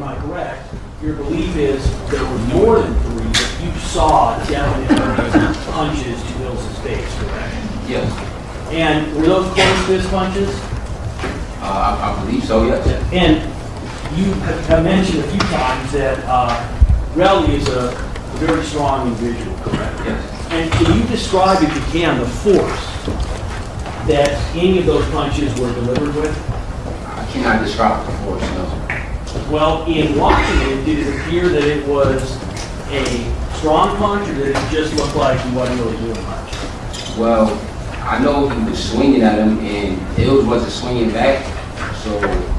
am I correct? Your belief is there were more than 3, but you saw definite punches to Hill's face, correct? Yes. And were those close fist punches? I believe so, yes. And you have mentioned a few times that Relly is a very strong individual, correct? Yes. And can you describe, if you can, the force that any of those punches were delivered with? I cannot describe the force, no. Well, in watching it, did it appear that it was a strong punch, or did it just look like he wasn't really doing much? Well, I know he was swinging at him, and Ills wasn't swinging back, so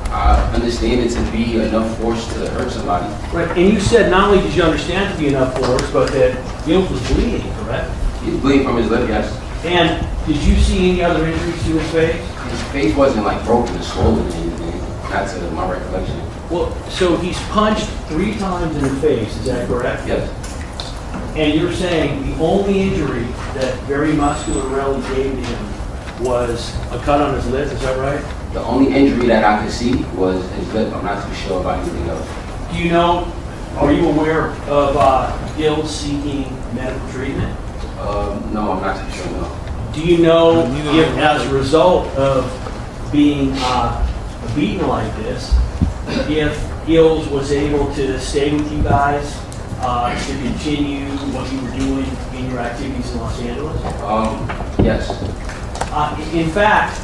I understand it to be enough force to hurt somebody. Right, and you said not only did you understand it to be enough force, but that Ills was bleeding, correct? He was bleeding from his lip, yes. And did you see any other injuries to his face? His face wasn't like broken or swollen or anything, not to my recollection. Well, so he's punched 3 times in the face, is that correct? Yes. And you're saying the only injury that very muscular Relly gave to him was a cut on his lip, is that right? The only injury that I could see was his lip. I'm not too sure about anything else. Do you know, are you aware of Ills seeking medical treatment? No, I'm not too sure, no. Do you know if, as a result of being beaten like this, if Ills was able to stay with you guys to continue what you were doing in your activities in Los Angeles? Yes. In fact,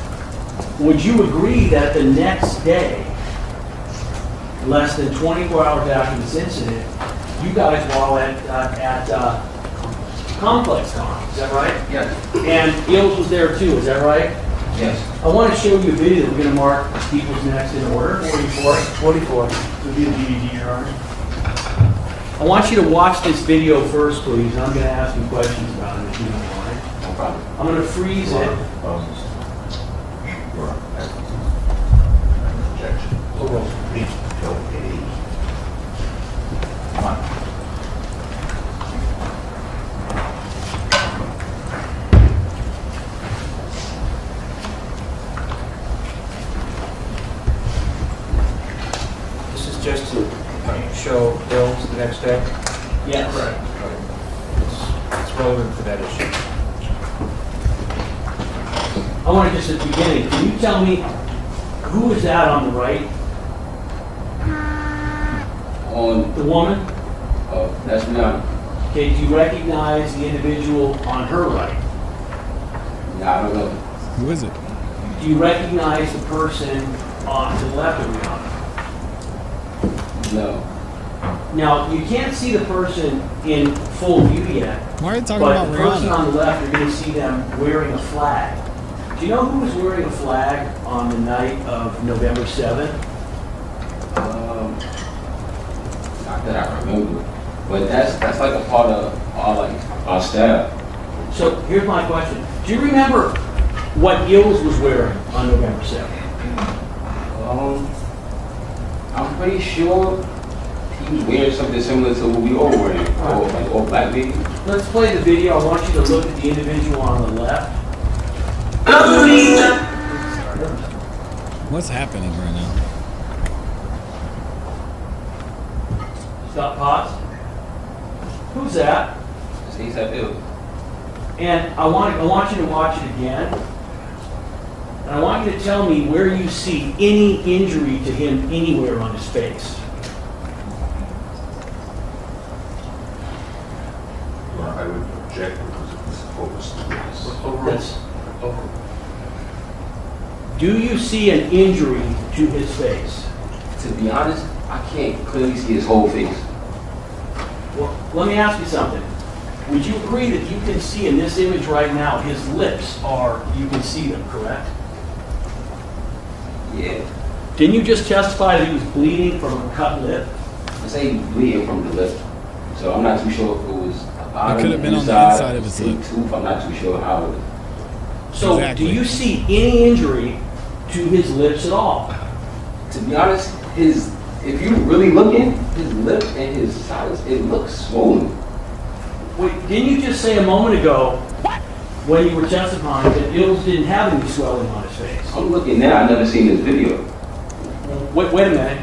would you agree that the next day, less than 24 hours after this incident, you guys were all at Complex Con, is that right? Yes. And Ills was there too, is that right? Yes. I want to show you a video that we're going to mark people's necks in order. 44. Would be the DVD, Your Honor. I want you to watch this video first, please, and I'm going to ask you questions about it if you don't mind. No problem. I'm going to freeze it. This is just to show Ills the next day? Yes. It's relevant for that issue. I want to just at the beginning, can you tell me who is that on the right? On The woman? that's not. Okay, do you recognize the individual on her right? Nah, I don't know. Who is it? Do you recognize the person on the left of the honor? No. Now, you can't see the person in full view yet, Why are you talking but about the person Rihanna? on the left, you're going to see them wearing a flag. Do you know who was wearing a flag on the night of November 7th? Not that I remember. But that's like a part of our staff. So here's my question. Do you remember what Ills was wearing on November 7th? I'm pretty sure he was wearing something similar to what we all wearing, or black lady. Let's play the video. I want you to look at the individual on the left. What's happening right now? Stop, pause. Who's that? He's that ill. And I want you to watch it again. And I want you to tell me where you see any injury to him anywhere on his face. Well, I would object because it was focused on this. Do you see an injury to his face? To be honest, I can't clearly see his whole face. Well, let me ask you something. Would you agree that you can see in this image right now, his lips are, you can see them, correct? Yeah. Didn't you just testify that he was bleeding from a cut lip? I say he's bleeding from the lip. So I'm not too sure if it was a bottom, could have been on the inside of his lip. Tooth. I'm not too sure how it. So Exactly. do you see any injury to his lips at all? To be honest, if you're really looking, his lip and his sides, it looks swollen. Wait, didn't you just say a moment ago when you were testifying that Ills didn't have any swelling on his face? I'm looking now. I never seen this video. Wait a minute.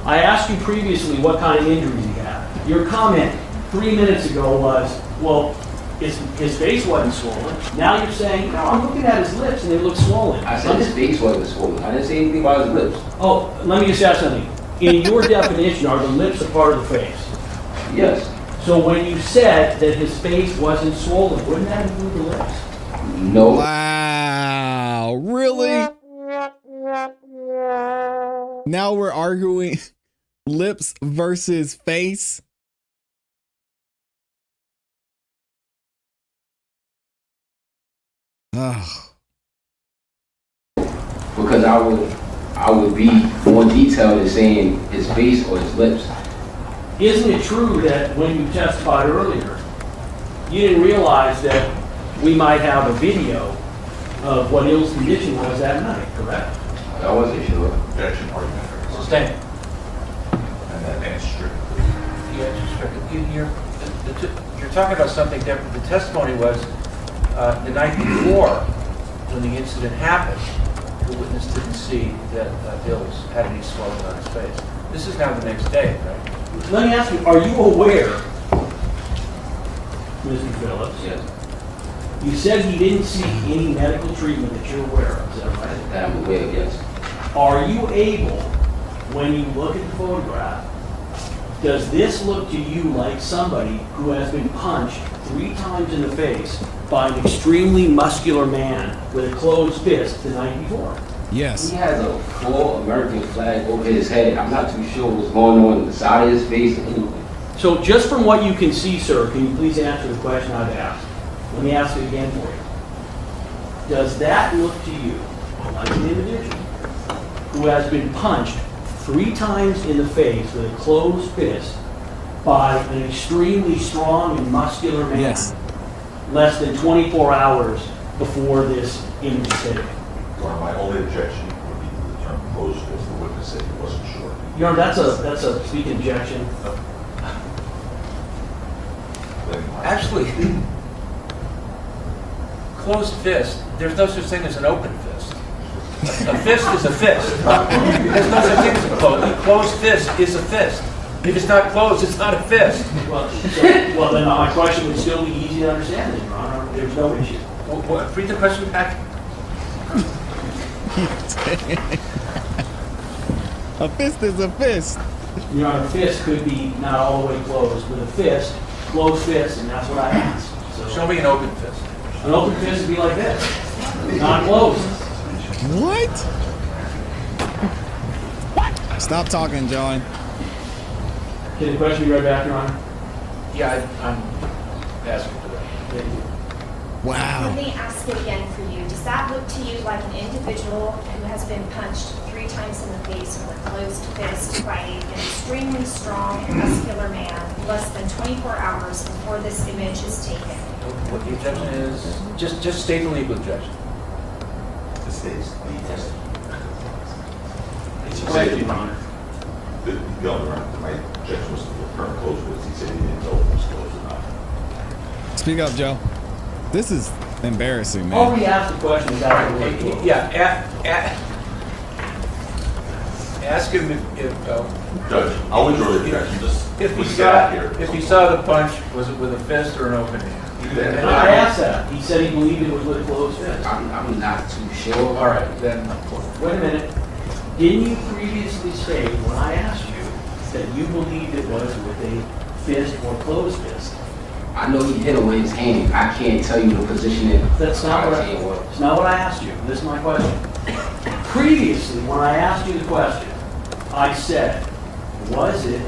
I asked you previously what kind of injuries he had. Your comment 3 minutes ago was, well, his face wasn't swollen. Now you're saying, no, I'm looking at his lips and they look swollen. I said his face wasn't swollen. I didn't say anything about his lips. Oh, let me just ask something. In your definition, are the lips a part of the face? Yes. So when you said that his face wasn't swollen, wouldn't that include the lips? No. Wow. Really? Now we're arguing lips versus face? Oh. Because I would be more detailed in saying his face or his lips. Isn't it true that when you testified earlier, you didn't realize that we might have a video of what Hill's condition was that night, correct? I wasn't sure. Objection, argument. Sustain. And that answer stricken. You're talking about something different. The testimony was the night before, when the incident happened, the witness didn't see that Hills had any swelling on his face. This is now the next day, right? Let me ask you, are you aware, Mr. Phillips? Yes. You said he didn't see any medical treatment that you're aware of, is that right? That I'm aware of, yes. Are you able, when you look at the photograph, does this look to you like somebody who has been punched 3 times in the face by an extremely muscular man with a closed fist the night before? Yes. He has a full American flag over his head. I'm not too sure what's going on the side of his face or anything. So just from what you can see, sir, can you please answer the question I've asked? Let me ask it again for you. Does that look to you like an individual who has been punched 3 times in the face with a closed fist by an extremely strong and muscular man Yes. less than 24 hours before this image is taken? Your Honor, my only objection would be to the term closed fist. The witness said he wasn't sure. Your Honor, that's a speak objection. Actually, closed fist, there's no such thing as an open fist. A fist is a fist. There's no such thing as a closed. A closed fist is a fist. If it's not closed, it's not a fist. Well, then my question would still be easy to understand, then, Your Honor. There's no issue. Read the question back. A fist is a fist. Your Honor, a fist could be not all the way closed, but a fist, closed fist, and that's what I asked. So Show me an open fist. an open fist would be like this, not closed. What? Stop talking, John. Can the question be read back, Your Honor? Yeah, I'm asking for that. Thank you. Wow. Let me ask it again for you. Does that look to you like an individual who has been punched 3 times in the face with a closed fist by an extremely strong, muscular man less than 24 hours before this image is taken? What the objection is, just state the legal objection. The state's the test. It's a question, Your Honor. The governor, my objection was to the term closed fist. He said he didn't know if it was closed or not. Speak up, Joe. This is embarrassing, man. Already asked the question without the word closed. Ask him if Judge, I'll withdraw the objection. Just if he let's get out here. saw the punch, was it with a fist or an open hand? And I asked that. He said he believed it was with a closed fist. I'm not too sure. All right, then. Wait a minute. Didn't you previously state when I asked you that you believed it was with a fist or closed fist? I know he hit him with his hand. I can't tell you the position in That's not what it's not what I asked you. This is my question. Previously, when I asked you the question, I said, was it,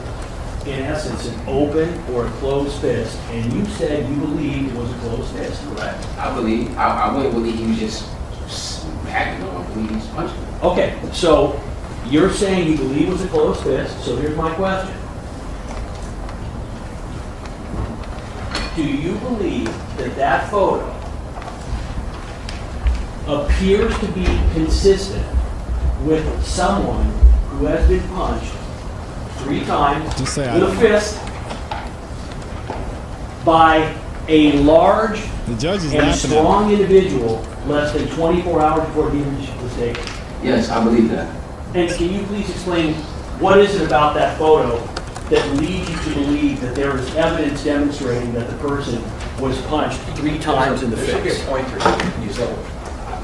in essence, an open or a closed fist? And you said you believed it was a closed fist, correct? I wouldn't believe he was just smacking him. I believe he's punching him. Okay, so you're saying you believe it was a closed fist, so here's my question. Do you believe that that photo appears to be consistent with someone who has been punched 3 times Just say I with a don't. fist by a large The judge is and laughing at strong individual less than 24 hours before the image was taken? Yes, I believe that. And can you please explain What is it about that photo that leads you to believe that there is evidence demonstrating that the person was punched 3 times in the There should be face? a pointer you can use that.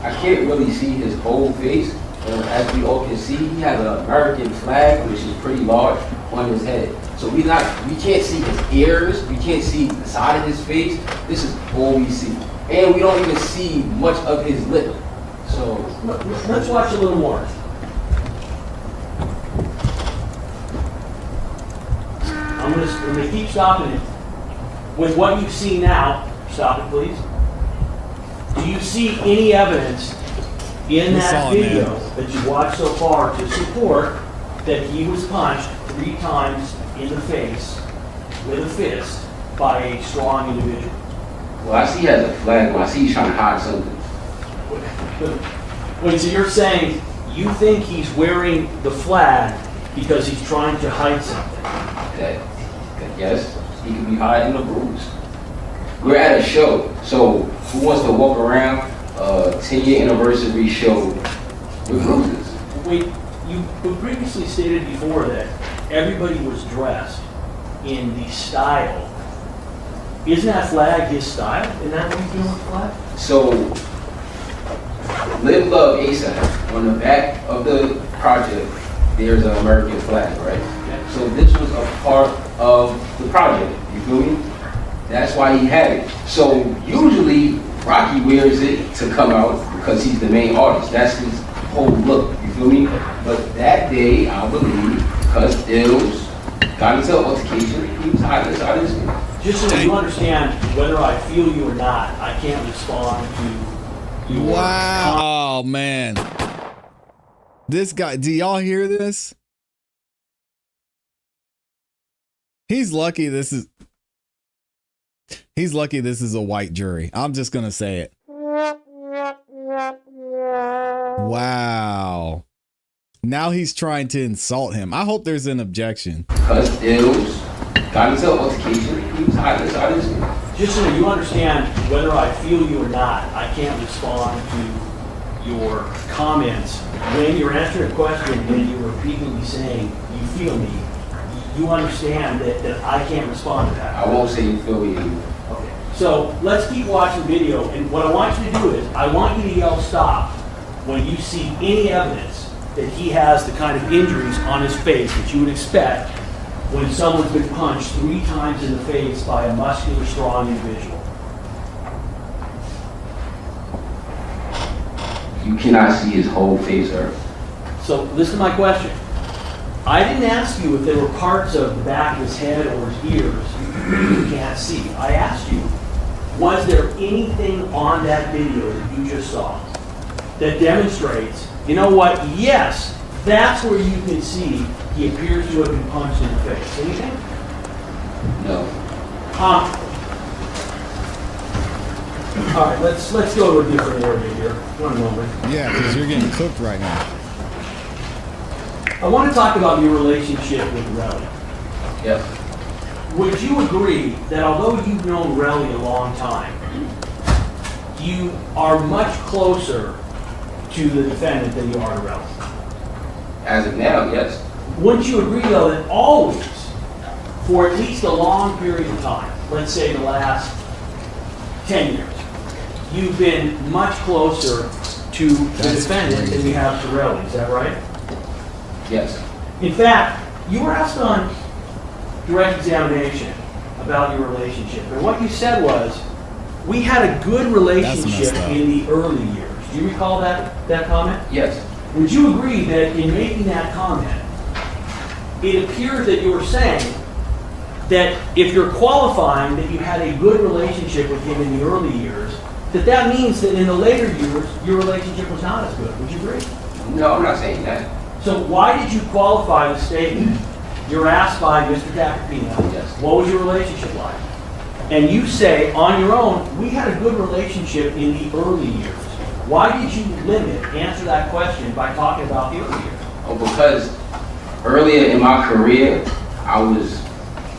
I can't really see his whole face. As we all can see, he has an American flag, which is pretty large, on his head. So we can't see his ears, we can't see the side of his face. This is all we see. And we don't even see much of his lip. So Let's watch a little more. I'm gonna keep stopping it. With what you see now, stop it please. Do you see any evidence in We that saw it, video man. that you watched so far to support that he was punched 3 times in the face with a fist by a strong individual? well, I see he has a flag, I see he's trying to hide something. Wait, so you're saying you think he's wearing the flag because he's trying to hide something? That yes, he could be hiding a bruise. We're at a show, so who wants to walk around a 10-year anniversary show with bruises? Wait, you previously stated before that everybody was dressed in the style. Isn't that flag his style? Isn't that what he's doing with the flag? So, Live Love ASAP, on the back of the project, there's an American flag, right? So this was a part of the project, you feel me? That's why he had it. So usually Rocky wears it to come out because he's the main artist. That's his whole look, you feel me? But that day, I believe, because Ills got into an altercation, he was hiding inside his skin. Just so you understand, whether I feel you or not, I can't respond to your Wow, man. This guy, do y'all hear this? He's lucky this is a white jury. I'm just gonna say it. Wow. Now he's trying to insult him. I hope there's an objection. Because Ills got into an altercation, he was hiding inside his skin. Just so you understand, whether I feel you or not, I can't respond to your comments. When you're answering a question and you're repeatedly saying, you feel me, you understand that I can't respond to that. I won't say you feel me. Okay. So let's keep watching video, and what I want you to do is, I want you to yell stop when you see any evidence that he has the kind of injuries on his face that you would expect when someone's been punched 3 times in the face by a muscular, strong individual. You cannot see his whole face, sir. So listen to my question. I didn't ask you if there were parts of the back of his head or his ears you can't see. I asked you, was there anything on that video that you just saw that demonstrates, you know what, yes, that's where you can see he appears to have been punched in the face. Anything? No. All right, let's go to a different area here. One moment. Yeah, because you're getting cooked right now. I want to talk about your relationship with Relly. Yes. Would you agree that although you've known Relly a long time, you are much closer to the defendant than you are to Relly? As of now, yes. Wouldn't you agree, though, that always, for at least a long period of time, let's say the last 10 years, you've been much closer to the That's defendant crazy. than you have to Relly, is that right? Yes. In fact, you were asked on direct examination about your relationship, and what you said was, we had a good relationship messed up. in the early years. Do you recall that comment? Yes. Would you agree that in making that comment, it appears that you were saying that if you're qualifying that you had a good relationship with him in the early years, that means that in the later years, your relationship was not as good. Would you agree? No, I'm not saying that. So why did you qualify the statement? You're asked by Mr. Tacopino, Yes. what was your relationship like? And you say, on your own, we had a good relationship in the early years. Why did you answer that question by talking about the early years? Oh, because earlier in my career, I was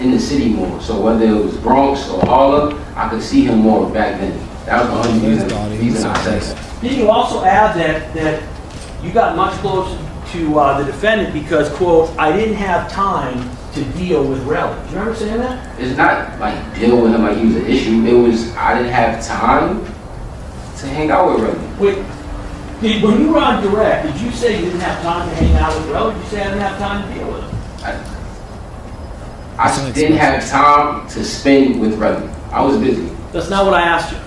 in the city more. So whether it was Bronx or Harlem, I could see him more back then. That was the only reason I said that. Didn't you also add that you got much closer to the defendant because, quote, I didn't have time to deal with Relly. Do you remember saying that? It's not like dealing with him like he was an issue. It was, I didn't have time to hang out with Relly. Wait, when you were on direct, did you say you didn't have time to hang out with Relly? Did you say I didn't have time to deal with him? I didn't have time to spend with Relly. I was busy. That's not what I asked you.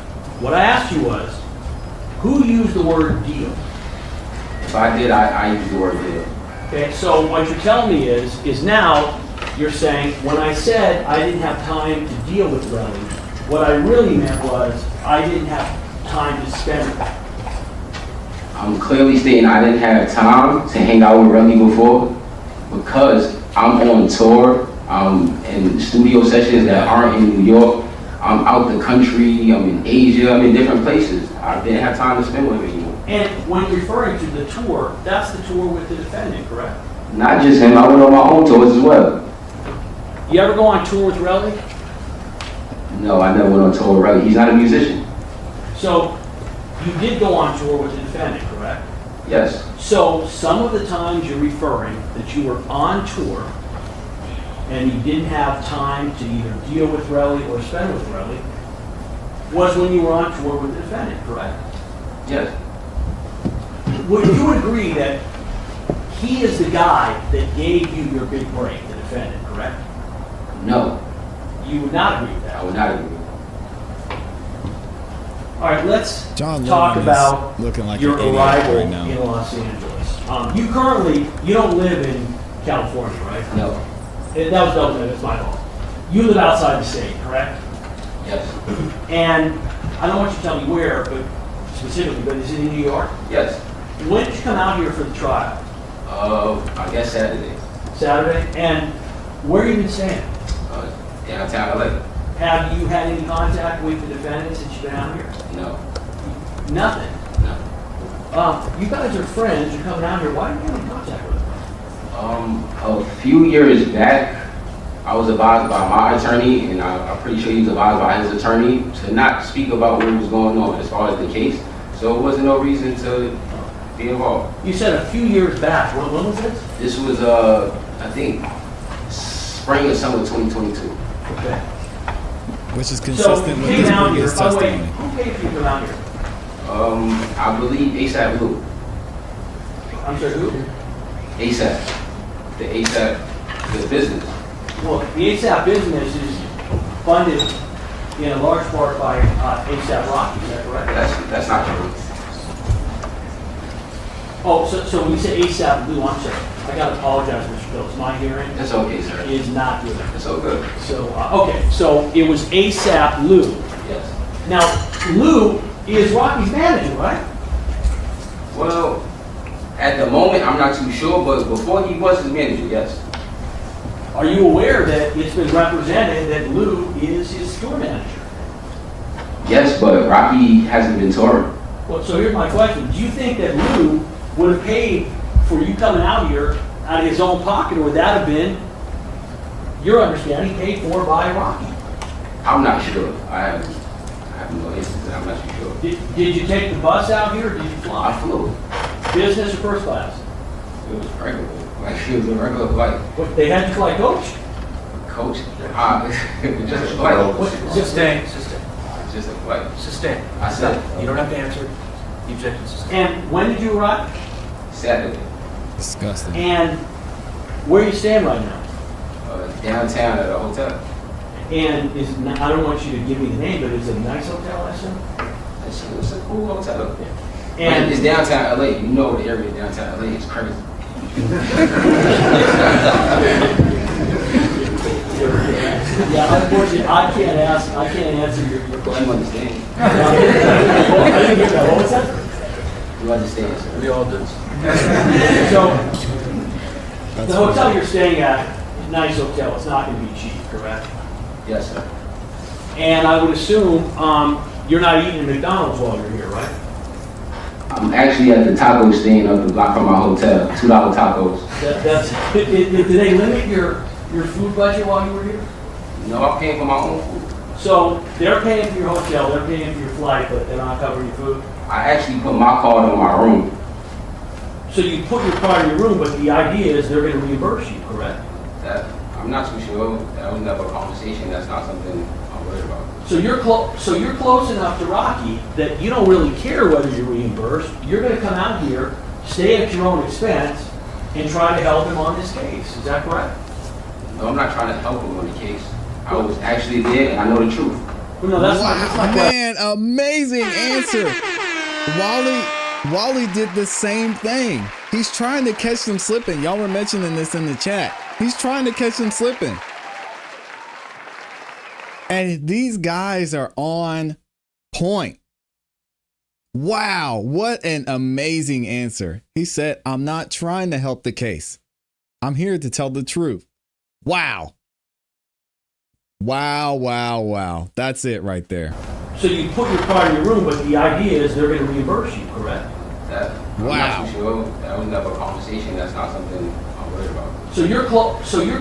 What I asked you was, who used the word deal? If I did, I used the word deal. Okay, so what you're telling me is now you're saying, when I said I didn't have time to deal with Relly, what I really meant was I didn't have time to spend with him. I'm clearly stating I didn't have time to hang out with Relly before because I'm on tour. I'm in studio sessions that aren't in New York. I'm out the country. I'm in Asia. I'm in different places. I didn't have time to spend with him anymore. And when referring to the tour, that's the tour with the defendant, correct? Not just him. I went on my own tours as well. You ever go on tour with Relly? No, I never went on tour with Relly. He's not a musician. So you did go on tour with the defendant, correct? Yes. So some of the times you're referring that you were on tour and you didn't have time to either deal with Relly or spend with Relly was when you were on tour with the defendant, correct? Yes. Would you agree that he is the guy that gave you your big break, the defendant, correct? No, You would not agree with I that. would not agree. All right, let's John talk Logan is about looking like your an idiot arrival right now. in Los Angeles. You don't live in California, right? No. That was Belgium, that's my fault. You live outside the state, correct? Yes. And I don't want you to tell me where, but specifically, but is it in New York? Yes. When did you come out here for the trial? I guess Saturday. Saturday? And where have you been staying? Downtown LA. Have you had any contact with the defendant since you've been out here? No. Nothing. No. You guys are friends, you're coming out here, why didn't you have any contact with him? A few years back, I was advised by my attorney, and I'm pretty sure he was advised by his attorney, to not speak about what was going on as far as the case. So it wasn't no reason to be involved. You said a few years back, when was this? This was, I think, spring or summer 2022. Okay. Which is So consistent you with came his out here, previous by the way, testimony. who paid for you to come out here? I believe ASAP Blue. I'm sorry, who? ASAP. The ASAP, the business. Well, the ASAP business is funded in a large part by ASAP Rocky, is that correct? That's not true. Oh, so when you say ASAP Blue, I'm sorry. I gotta apologize, Mr. Phillips. My hearing That's okay, sir. is not good. It's all good. So, okay, so it was ASAP Lou. Yes. Now, Lou is Rocky's manager, right? Well, at the moment, I'm not too sure, but before he was his manager, yes. Are you aware that it's been represented that Lou is his store manager? Yes, but Rocky hasn't been touring. Well, so here's my question. Do you think that Lou would have paid for you coming out here out of his own pocket, or would that have been your understanding paid for by Rocky? I'm not sure. I have no answer to that. I'm not too sure. Did you take the bus out here, or did you I fly? flew. Business or first class? It was regular. Like, it was a regular flight. What, they had you fly coach? Coach, just a flight. Sustain. Just a flight. Sustain. I said, You don't have to answer. The objection is sustained. And when did you arrive? Saturday, Disgusting. And where are you staying right now? downtown at a hotel. And I don't want you to give me the name, but it's a nice hotel, I assume? It's a cool hotel. And it's downtown LA. You know the area downtown LA is crazy. yeah, unfortunately, I can't answer your You question. understand? I didn't hear that. What was that? You understand, sir? We all do. So, That's the hotel you're staying at, nice hotel, it's not going to be cheap, correct? Yes, sir. And I would assume you're not eating at McDonald's while you're here, right? I'm actually at the taco stand up the block from my hotel. $2 tacos. Did they limit your food budget while you were here? No, I'm paying for my own food. So they're paying for your hotel, they're paying for your flight, but they're not covering your food? I actually put my card on my room. So you put your car in your room, but the idea is they're gonna reimburse you, correct? That, I'm not too sure. That was never a conversation. That's not something I'm worried about. So you're close enough to Rocky that you don't really care whether you're reimbursed. You're gonna come out here, stay at your own expense, and try to help him on this case. Is that correct? No, I'm not trying to help him on the case. I was actually there and I know the truth. Well, no, that's my question. Man, amazing answer. Wally did the same thing. He's trying to catch them slipping. Y'all were mentioning this in the chat. He's trying to catch them slipping. And these guys are on point. Wow, what an amazing answer. He said, I'm not trying to help the case. I'm here to tell the truth. Wow. Wow, wow, wow. That's it right there. So you put your car in your room, but the idea is they're gonna reimburse you, correct? That, I'm Wow. not too sure. That was never a conversation. That's not something I'm worried about. So you're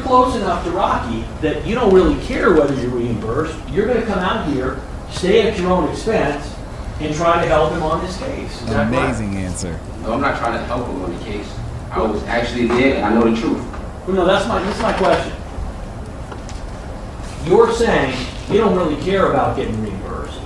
close enough to Rocky that you don't really care whether you're reimbursed. You're gonna come out here, stay at your own expense, and try to help him on this case. Is that correct? Amazing answer. No, I'm not trying to help him on the case. I was actually there and I know the truth. Well, no, that's my question. You're saying you don't really care about getting reimbursed.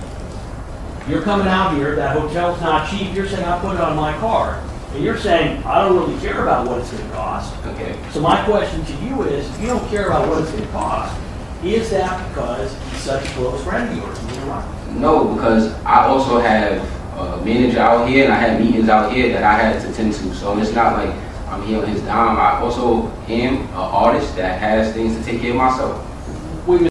You're coming out here, that hotel's not cheap, you're saying I'll put it on my card. And you're saying, I don't really care about what it's gonna cost. Okay. So my question to you is, if you don't care about what it's gonna cost, is that because he's such a close friend of yours? You know why? No, because I also have a manager out here and I have meetings out here that I had to attend to. So it's not like I'm here on his dime. I also am an artist that has things to take care of myself. Wait a minute.